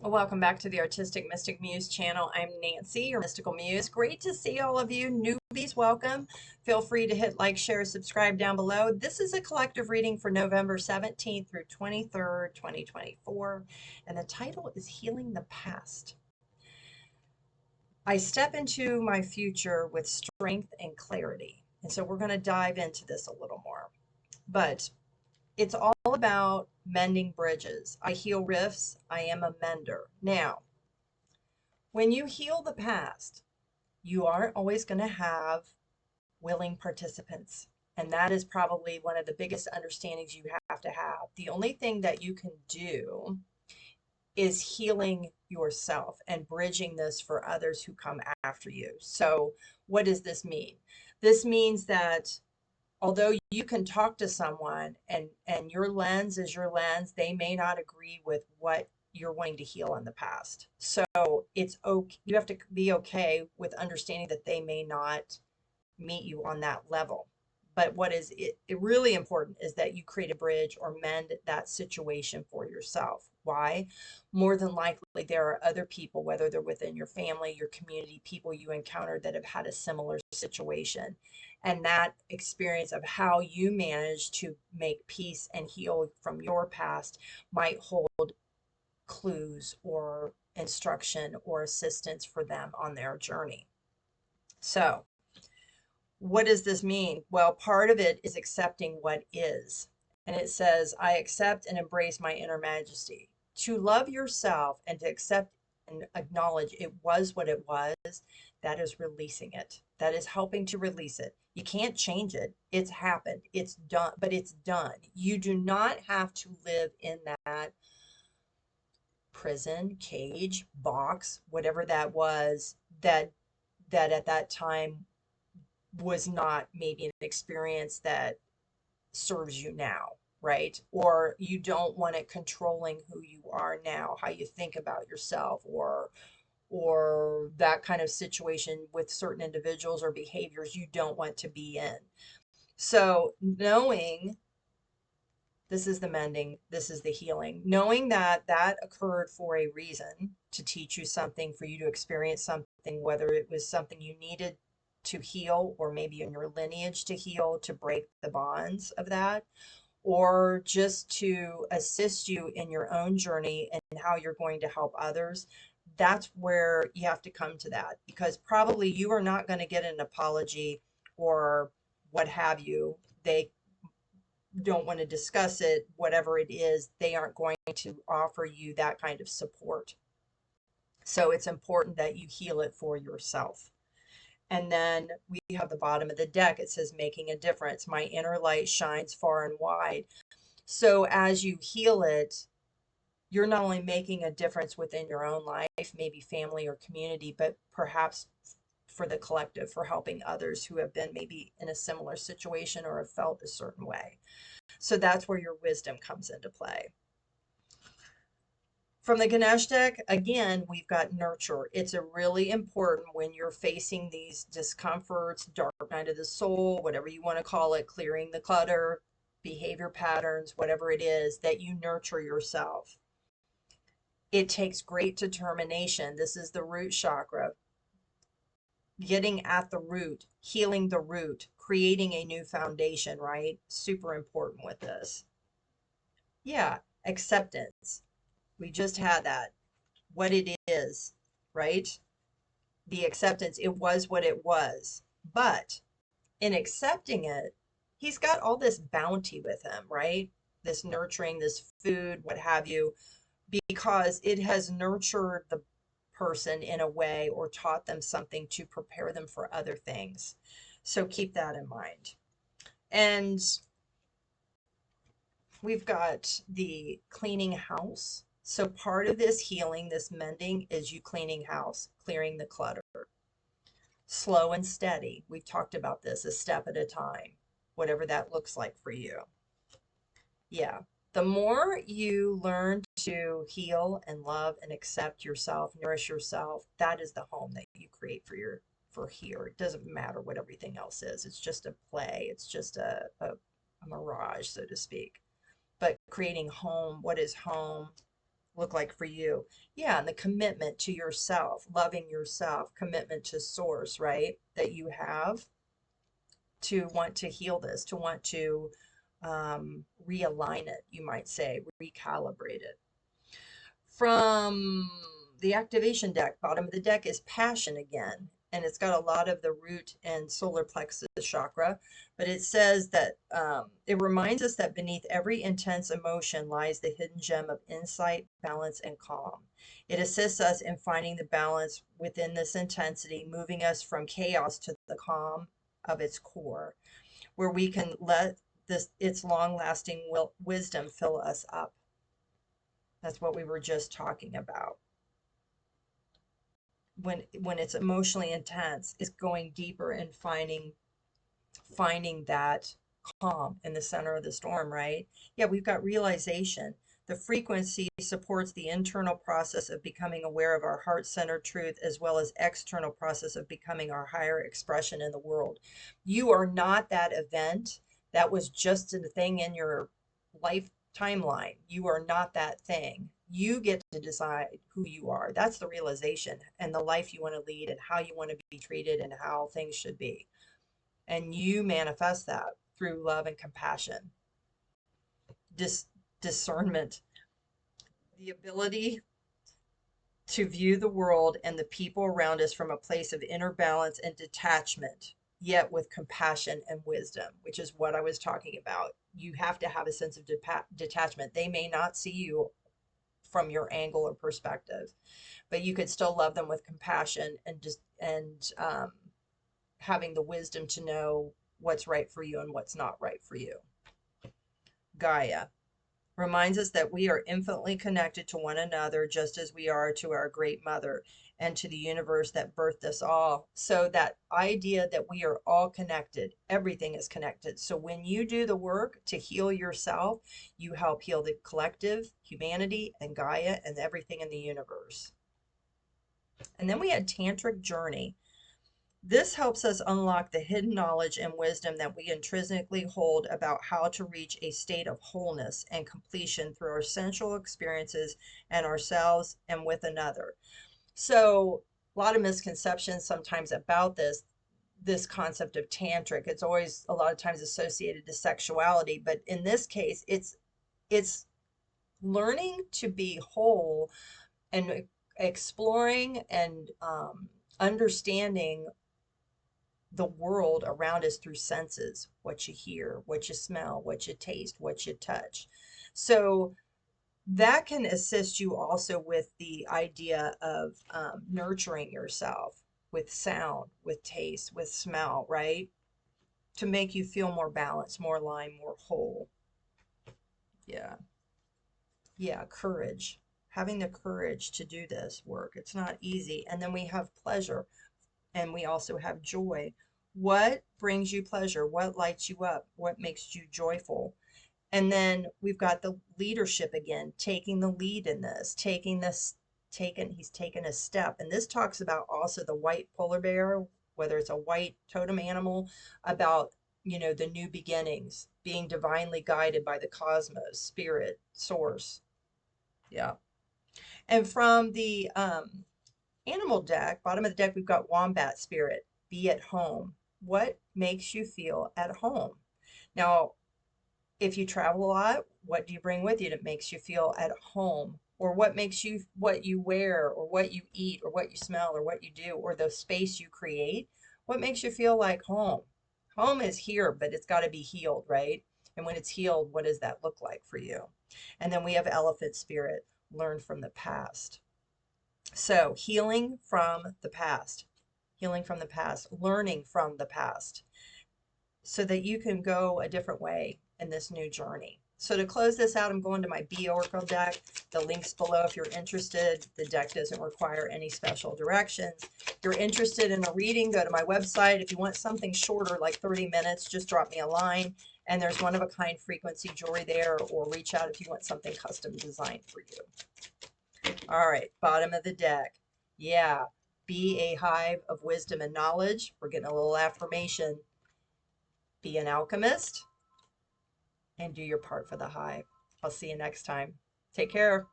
Well, welcome back to the Artistic Mystic Muse channel. I'm Nancy, your mystical muse. Great to see all of you. Newbies, welcome. Feel free to hit like, share, subscribe down below. This is a collective reading for November 17th through 23rd, 2024, and the title is Healing the Past. I step into my future with strength and clarity. And so we're going to dive into this a little more. But it's all about mending bridges. I heal rifts. I am a mender. Now, when you heal the past, you aren't always going to have willing participants. And that is probably one of the biggest understandings you have to have. The only thing that you can do is healing yourself and bridging this for others who come after you. So, what does this mean? This means that although you can talk to someone and your lens is your lens, they may not agree with what you're wanting to heal in the past. So it's okay. You have to be okay with understanding that they may not meet you on that level. But what is it really important is that you create a bridge or mend that situation for yourself. Why? More than likely, there are other people, whether they're within your family, your community, people you encountered that have had a similar situation. And that experience of how you manage to make peace and heal from your past might hold clues or instruction or assistance for them on their journey. So, what does this mean? Well, part of it is accepting what is. And it says, I accept and embrace my inner majesty. To love yourself and to accept and acknowledge it was what it was, that is releasing it. That is helping to release it. You can't change it. It's happened. It's done, but it's done. You do not have to live in that prison, cage, box, whatever that was, that at that time was not maybe an experience that serves you now, right? Or you don't want it controlling who you are now, how you think about yourself, or that kind of situation with certain individuals or behaviors you don't want to be in. So knowing this is the mending, this is the healing, knowing that that occurred for a reason, to teach you something, for you to experience something, whether it was something you needed to heal or maybe in your lineage to heal, to break the bonds of that, or just to assist you in your own journey and how you're going to help others. That's where you have to come to that, because probably you are not going to get an apology or what have you. They don't want to discuss it, whatever it is, they aren't going to offer you that kind of support. So it's important that you heal it for yourself. And then we have the bottom of the deck. It says, making a difference. My inner light shines far and wide. So as you heal it, you're not only making a difference within your own life, maybe family or community, but perhaps for the collective, for helping others who have been maybe in a similar situation or have felt a certain way. So that's where your wisdom comes into play. From the Ganesh deck, again, we've got nurture. It's a really important when you're facing these discomforts, dark night of the soul, whatever you want to call it, clearing the clutter, behavior patterns, whatever it is, that you nurture yourself. It takes great determination. This is the root chakra. Getting at the root, healing the root, creating a new foundation, right? Super important with this. Yeah, acceptance. We just had that. What it is, right? The acceptance, it was what it was. But in accepting it, he's got all this bounty with him, right? This nurturing, this food, what have you, because it has nurtured the person in a way or taught them something to prepare them for other things. So keep that in mind. And we've got the cleaning house. So part of this healing, this mending, is you cleaning house, clearing the clutter. Slow and steady. We've talked about this, a step at a time, whatever that looks like for you. Yeah. The more you learn to heal and love and accept yourself, nourish yourself, that is the home that you create for here. It doesn't matter what everything else is. It's just a play. It's just a mirage, so to speak. But creating home, what is home? look like for you? Yeah, and the commitment to yourself, loving yourself, commitment to source, right? That you have to want to heal this, to want to realign it, you might say, recalibrate it. From the activation deck, bottom of the deck is passion again, and it's got a lot of the root and solar plexus chakra, but it says that it reminds us that beneath every intense emotion lies the hidden gem of insight, balance, and calm. It assists us in finding the balance within this intensity, moving us from chaos to the calm of its core, where we can let its long-lasting wisdom fill us up. That's what we were just talking about. When it's emotionally intense, it's going deeper and finding that calm in the center of the storm, right? Yeah, we've got realization. The frequency supports the internal process of becoming aware of our heart-centered truth, as well as external process of becoming our higher expression in the world. You are not that event. That was just a thing in your life timeline. You are not that thing. You get to decide who you are. That's the realization, and the life you want to lead, and how you want to be treated, and how things should be. And you manifest that through love and compassion, discernment, the ability to view the world and the people around us from a place of inner balance and detachment, yet with compassion and wisdom, which is what I was talking about. You have to have a sense of detachment. They may not see you from your angle or perspective, but you could still love them with compassion and just having the wisdom to know what's right for you and what's not right for you. Gaia reminds us that we are infinitely connected to one another, just as we are to our great mother and to the universe that birthed us all. So that idea that we are all connected, everything is connected. So when you do the work to heal yourself, you help heal the collective, humanity, and Gaia, and everything in the universe. And then we had Tantric Journey. This helps us unlock the hidden knowledge and wisdom that we intrinsically hold about how to reach a state of wholeness and completion through our sensual experiences and ourselves and with another. So a lot of misconceptions sometimes about this concept of tantric. It's always a lot of times associated to sexuality, but in this case, it's learning to be whole and exploring and understanding the world around us through senses, what you hear, what you smell, what you taste, what you touch. So that can assist you also with the idea of nurturing yourself with sound, with taste, with smell, right? To make you feel more balanced, more aligned, more whole. Yeah. Yeah, courage. Having the courage to do this work. It's not easy. And then we have pleasure, and we also have joy. What brings you pleasure? What lights you up? What makes you joyful? And then we've got the leadership again, taking the lead in this, he's taken a step. And this talks about also the white polar bear, whether it's a white totem animal, about, the new beginnings, being divinely guided by the cosmos, spirit, source. Yeah. And from the animal deck, bottom of the deck, we've got wombat spirit, be at home. What makes you feel at home? Now, if you travel a lot, what do you bring with you that makes you feel at home? Or what you wear, or what you eat, or what you smell, or what you do, or the space you create? What makes you feel like home? Home is here, but it's got to be healed, right? And when it's healed, what does that look like for you? And then we have elephant spirit, learn from the past. So healing from the past, learning from the past, so that you can go a different way in this new journey. So to close this out, I'm going to my B Oracle deck. The link's below if you're interested. The deck doesn't require any special directions. If you're interested in a reading, go to my website. If you want something shorter, like 30 minutes, just drop me a line. And there's one-of-a-kind frequency jewelry there, or reach out if you want something custom designed for you. All right, bottom of the deck. Yeah, be a hive of wisdom and knowledge. We're getting a little affirmation. Be an alchemist and do your part for the hive. I'll see you next time. Take care.